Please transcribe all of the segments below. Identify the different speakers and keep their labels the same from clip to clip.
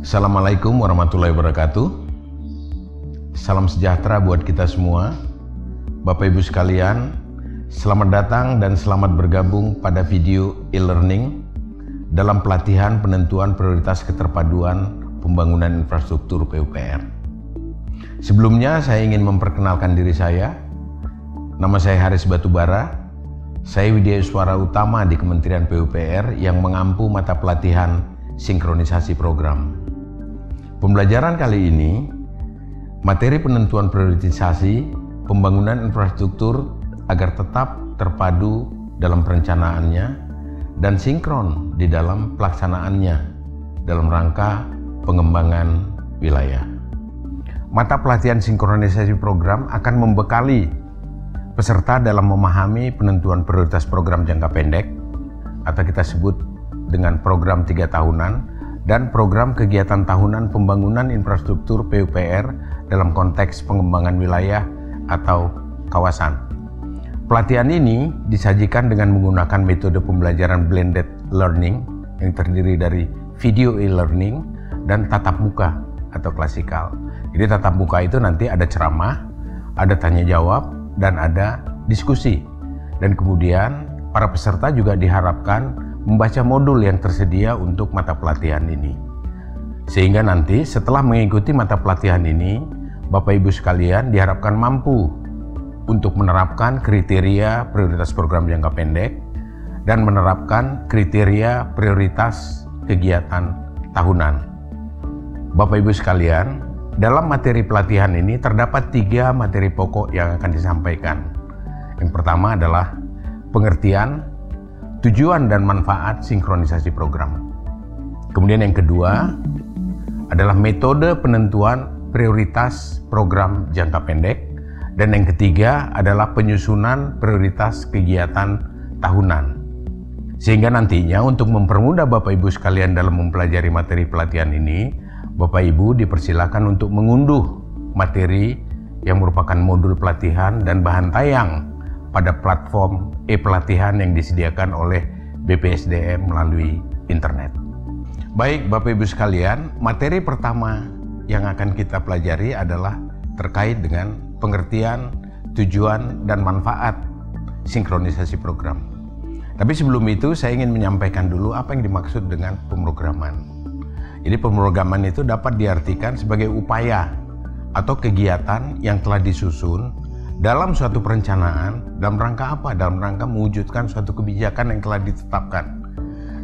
Speaker 1: Assalamualaikum warahmatullahi wabarakatuh. Salam sejahtera buat kita semua. Bapak Ibu sekalian, selamat datang dan selamat bergabung pada video e-learning dalam pelatihan penentuan prioritas keterpaduan pembangunan infrastruktur PUPR. Sebelumnya saya ingin memperkenalkan diri saya. Nama saya Haris Batubara. Saya Widyaswara Utama di Kementerian PUPR yang mengampu mata pelatihan sinkronisasi program. Pembelajaran kali ini, materi penentuan prioritisasi pembangunan infrastruktur agar tetap terpadu dalam perencanaannya dan sinkron di dalam pelaksanaannya dalam rangka pengembangan wilayah. Mata pelatihan sinkronisasi program akan membekali peserta dalam memahami penentuan prioritas program jangka pendek atau kita sebut dengan program 3 tahunan dan program kegiatan tahunan pembangunan infrastruktur PUPR dalam konteks pengembangan wilayah atau kawasan. Pelatihan ini disajikan dengan menggunakan metode pembelajaran blended learning yang terdiri dari video e-learning dan tatap muka atau klasikal. Jadi tatap muka itu nanti ada ceramah, ada tanya jawab, dan ada diskusi. Dan kemudian para peserta juga diharapkan membaca modul yang tersedia untuk mata pelatihan ini. Sehingga nanti setelah mengikuti mata pelatihan ini, Bapak Ibu sekalian diharapkan mampu untuk menerapkan kriteria prioritas program jangka pendek dan menerapkan kriteria prioritas kegiatan tahunan. Bapak Ibu sekalian, dalam materi pelatihan ini terdapat 3 materi pokok yang akan disampaikan. Yang pertama adalah pengertian, tujuan dan manfaat sinkronisasi program. Kemudian yang kedua adalah metode penentuan prioritas program jangka pendek. Dan yang ketiga adalah penyusunan prioritas kegiatan tahunan. Sehingga nantinya untuk mempermudah Bapak Ibu sekalian dalam mempelajari materi pelatihan ini, Bapak Ibu dipersilakan untuk mengunduh materi yang merupakan modul pelatihan dan bahan tayang pada platform e-pelatihan yang disediakan oleh BPSDM melalui internet. Baik Bapak Ibu sekalian, materi pertama yang akan kita pelajari adalah terkait dengan pengertian, tujuan, dan manfaat sinkronisasi program. Tapi sebelum itu saya ingin menyampaikan dulu apa yang dimaksud dengan pemrograman. Jadi pemrograman itu dapat diartikan sebagai upaya atau kegiatan yang telah disusun dalam suatu perencanaan dalam rangka apa? Dalam rangka mewujudkan suatu kebijakan yang telah ditetapkan.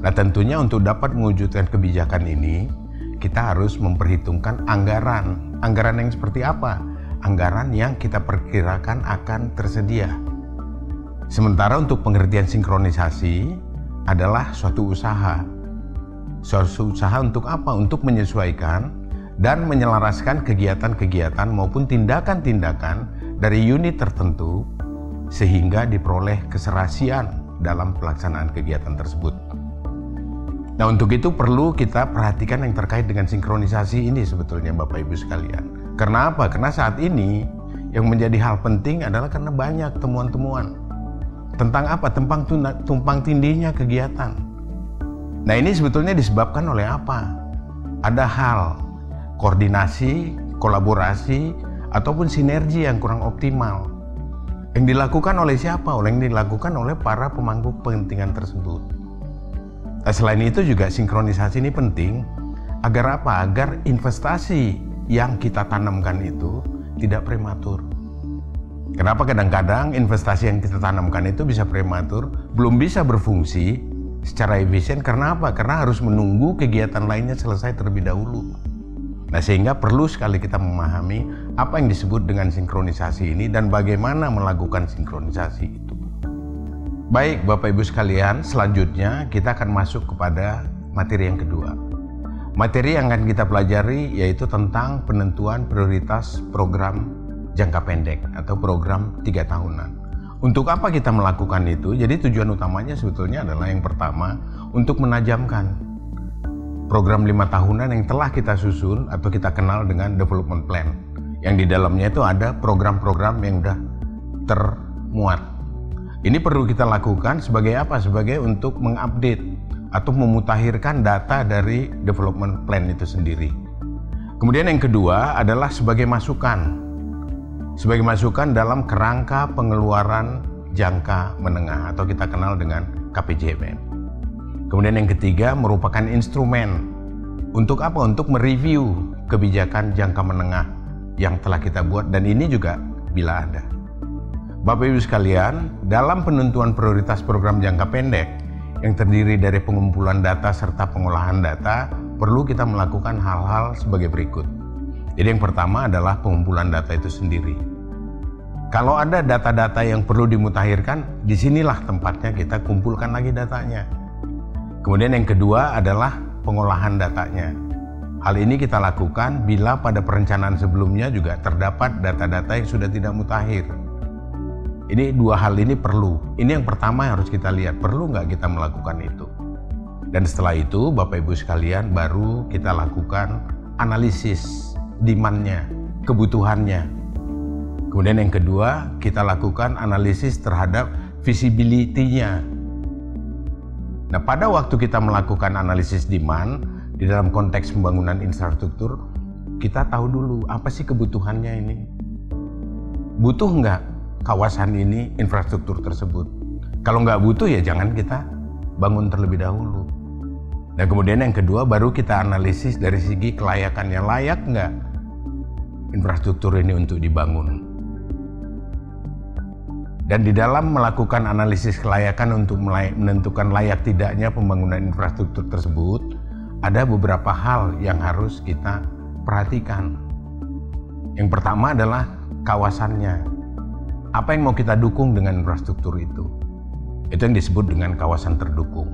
Speaker 1: Nah tentunya untuk dapat mewujudkan kebijakan ini, kita harus memperhitungkan anggaran. Anggaran yang seperti apa? Anggaran yang kita perkirakan akan tersedia. Sementara untuk pengertian sinkronisasi adalah suatu usaha. Suatu usaha untuk apa? Untuk menyesuaikan dan menyelaraskan kegiatan-kegiatan maupun tindakan-tindakan dari unit tertentu sehingga diperoleh keserasian dalam pelaksanaan kegiatan tersebut. Nah, untuk itu perlu kita perhatikan yang terkait dengan sinkronisasi ini sebetulnya Bapak Ibu sekalian. Karena apa? Karena saat ini yang menjadi hal penting adalah karena banyak temuan-temuan tentang apa? Tumpang tindihnya kegiatan. Nah, ini sebetulnya disebabkan oleh apa? Ada hal koordinasi, kolaborasi, ataupun sinergi yang kurang optimal. Yang dilakukan oleh siapa? Yang dilakukan oleh para pemangku kepentingan tersebut. Nah, selain itu juga sinkronisasi ini penting agar apa? Agar investasi yang kita tanamkan itu tidak prematur. Kenapa kadang-kadang investasi yang kita tanamkan itu bisa prematur, belum bisa berfungsi secara efisien? Karena apa? Karena harus menunggu kegiatan lainnya selesai terlebih dahulu. Nah, sehingga perlu sekali kita memahami apa yang disebut dengan sinkronisasi ini dan bagaimana melakukan sinkronisasi itu. Baik Bapak Ibu sekalian, selanjutnya kita akan masuk kepada materi yang kedua. Materi yang akan kita pelajari yaitu tentang penentuan prioritas program jangka pendek atau program 3 tahunan. Untuk apa kita melakukan itu? Jadi tujuan utamanya sebetulnya adalah yang pertama untuk menajamkan program 5 tahunan yang telah kita susun atau kita kenal dengan development plan, yang di dalamnya itu ada program-program yang sudah termuat. Ini perlu kita lakukan sebagai apa? Sebagai untuk mengupdate atau memutakhirkan data dari development plan itu sendiri. Kemudian yang kedua adalah sebagai masukan dalam kerangka pengeluaran jangka menengah atau kita kenal dengan KPJMN. Kemudian yang ketiga merupakan instrumen untuk apa? Untuk mereview kebijakan jangka menengah yang telah kita buat, dan ini juga bila ada. Bapak Ibu sekalian, dalam penentuan prioritas program jangka pendek yang terdiri dari pengumpulan data serta pengolahan data, perlu kita melakukan hal-hal sebagai berikut. Jadi yang pertama adalah pengumpulan data itu sendiri. Kalau ada data-data yang perlu dimutakhirkan, disinilah tempatnya kita kumpulkan lagi datanya. Kemudian yang kedua adalah pengolahan datanya. Hal ini kita lakukan bila pada perencanaan sebelumnya juga terdapat data-data yang sudah tidak mutakhir. Ini dua hal ini perlu. Ini yang pertama yang harus kita lihat, perlu nggak kita melakukan itu. Dan setelah itu Bapak Ibu sekalian baru kita lakukan analisis demand-nya, kebutuhannya. Kemudian yang kedua kita lakukan analisis terhadap visibility-nya. Nah, pada waktu kita melakukan analisis demand di dalam konteks pembangunan infrastruktur, kita tahu dulu apa sih kebutuhannya ini. Butuh nggak kawasan ini infrastruktur tersebut? Kalau nggak butuh ya jangan kita bangun terlebih dahulu. Nah, kemudian yang kedua baru kita analisis dari segi kelayakannya, layak nggak infrastruktur ini untuk dibangun. Dan di dalam melakukan analisis kelayakan untuk menentukan layak tidaknya pembangunan infrastruktur tersebut, ada beberapa hal yang harus kita perhatikan. Yang pertama adalah kawasannya. Apa yang mau kita dukung dengan infrastruktur itu? Itu yang disebut dengan kawasan terdukung.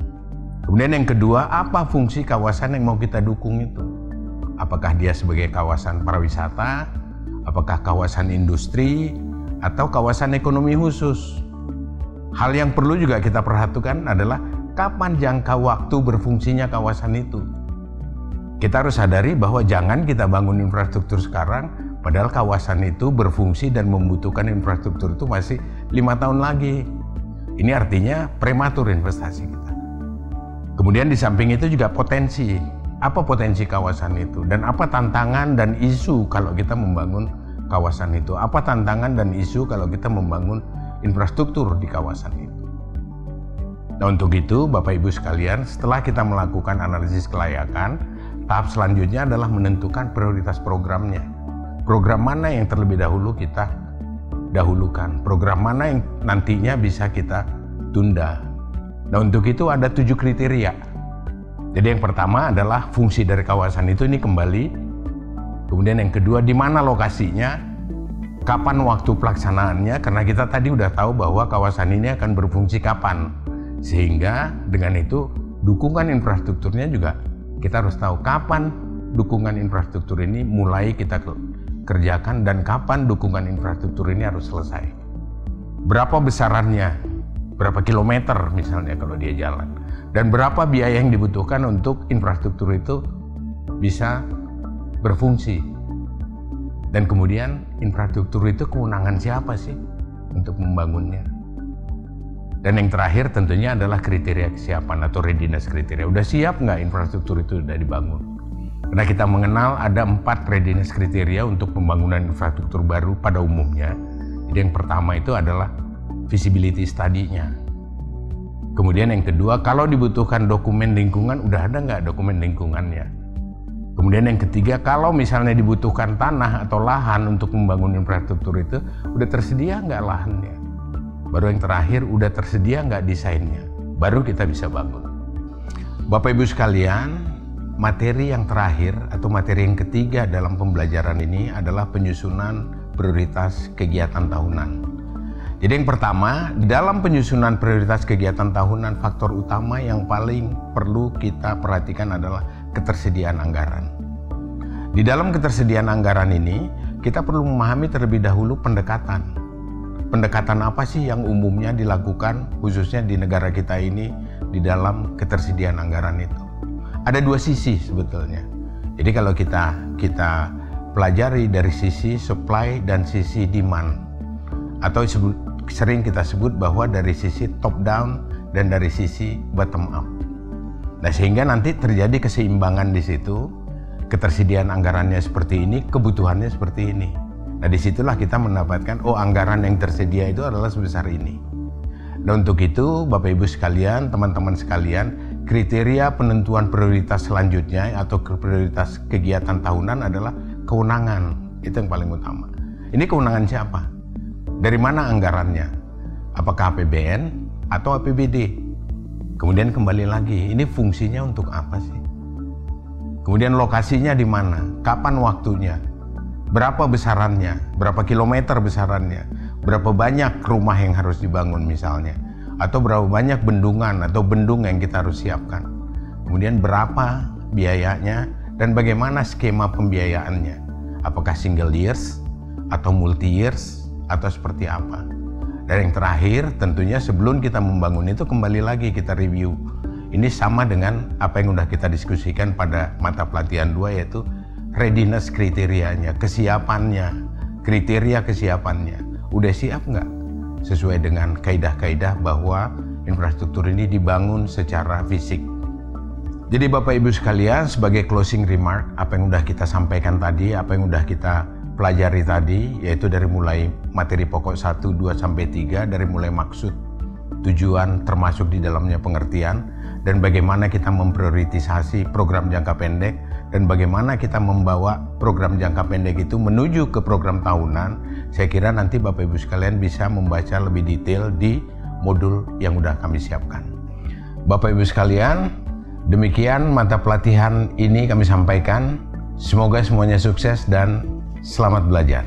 Speaker 1: Kemudian yang kedua, apa fungsi kawasan yang mau kita dukung itu? Apakah dia sebagai kawasan pariwisata? Apakah kawasan industri? Atau kawasan ekonomi khusus? Hal yang perlu juga kita perhatikan adalah kapan jangka waktu berfungsinya kawasan itu. Kita harus sadari bahwa jangan kita bangun infrastruktur sekarang, padahal kawasan itu berfungsi dan membutuhkan infrastruktur itu masih 5 tahun lagi. Ini artinya prematur investasi kita. Kemudian di samping itu juga potensi. Apa potensi kawasan itu? Dan apa tantangan dan isu kalau kita membangun kawasan itu? Apa tantangan dan isu kalau kita membangun infrastruktur di kawasan itu? Nah, untuk itu Bapak Ibu sekalian, setelah kita melakukan analisis kelayakan, tahap selanjutnya adalah menentukan prioritas programnya. Program mana yang terlebih dahulu kita dahulukan, program mana yang nantinya bisa kita tunda. Nah, untuk itu ada 7 kriteria. Jadi yang pertama adalah fungsi dari kawasan itu ini kembali. Kemudian yang kedua, di mana lokasinya, kapan waktu pelaksanaannya, karena kita tadi udah tahu bahwa kawasan ini akan berfungsi kapan. Sehingga dengan itu dukungan infrastrukturnya juga kita harus tahu kapan dukungan infrastruktur ini mulai kita kerjakan dan kapan dukungan infrastruktur ini harus selesai. Berapa besarannya, berapa kilometer misalnya kalau dia jalan, dan berapa biaya yang dibutuhkan untuk infrastruktur itu bisa berfungsi. Dan kemudian infrastruktur itu kewenangan siapa sih untuk membangunnya? Dan yang terakhir tentunya adalah kriteria kesiapan atau readiness kriteria. Udah siap nggak infrastruktur itu sudah dibangun? Karena kita mengenal ada 4 readiness kriteria untuk pembangunan infrastruktur baru pada umumnya. Jadi yang pertama itu adalah feasibility study-nya. Kemudian yang kedua, kalau dibutuhkan dokumen lingkungan, udah ada nggak dokumen lingkungannya? Kemudian yang ketiga, kalau misalnya dibutuhkan tanah atau lahan untuk membangun infrastruktur itu, udah tersedia nggak lahannya? Baru yang terakhir, udah tersedia nggak desainnya? Baru kita bisa bangun. Bapak Ibu sekalian, materi yang terakhir atau materi yang ketiga dalam pembelajaran ini adalah penyusunan prioritas kegiatan tahunan. Jadi yang pertama, dalam penyusunan prioritas kegiatan tahunan, faktor utama yang paling perlu kita perhatikan adalah ketersediaan anggaran. Di dalam ketersediaan anggaran ini, kita perlu memahami terlebih dahulu pendekatan. Pendekatan apa sih yang umumnya dilakukan khususnya di negara kita ini di dalam ketersediaan anggaran itu? Ada 2 sisi sebetulnya. Jadi kalau kita pelajari dari sisi supply dan sisi demand, atau sering kita sebut bahwa dari sisi top down dan dari sisi bottom up. Nah, sehingga nanti terjadi keseimbangan di situ, ketersediaan anggarannya seperti ini, kebutuhannya seperti ini. Nah, disitulah kita mendapatkan, oh, anggaran yang tersedia itu adalah sebesar ini. Dan untuk itu, Bapak Ibu sekalian, teman-teman sekalian, kriteria penentuan prioritas selanjutnya atau prioritas kegiatan tahunan adalah kewenangan. Itu yang paling utama. Ini kewenangan siapa? Dari mana anggarannya? Apakah APBN atau APBD? Kemudian kembali lagi, ini fungsinya untuk apa sih? Kemudian lokasinya di mana? Kapan waktunya? Berapa besarannya? Berapa kilometer besarannya? Berapa banyak rumah yang harus dibangun misalnya? Atau berapa banyak bendungan atau bendung yang kita harus siapkan? Kemudian berapa biayanya dan bagaimana skema pembiayaannya? Apakah single years atau multi years atau seperti apa? Dan yang terakhir tentunya sebelum kita membangun itu kembali lagi kita review. Ini sama dengan apa yang sudah kita diskusikan pada mata pelatihan 2 yaitu readiness kriterianya, kesiapannya, kriteria kesiapannya. Udah siap nggak? Sesuai dengan kaidah-kaidah bahwa infrastruktur ini dibangun secara fisik. Jadi Bapak Ibu sekalian, sebagai closing remark, apa yang sudah kita sampaikan tadi, apa yang sudah kita pelajari tadi, yaitu dari mulai materi pokok 1, 2, sampai 3, dari mulai maksud, tujuan, termasuk di dalamnya pengertian, dan bagaimana kita memprioritisasi program jangka pendek, dan bagaimana kita membawa program jangka pendek itu menuju ke program tahunan. Saya kira nanti Bapak Ibu sekalian bisa membaca lebih detail di modul yang sudah kami siapkan. Bapak Ibu sekalian, demikian mata pelatihan ini kami sampaikan. Semoga semuanya sukses dan selamat belajar.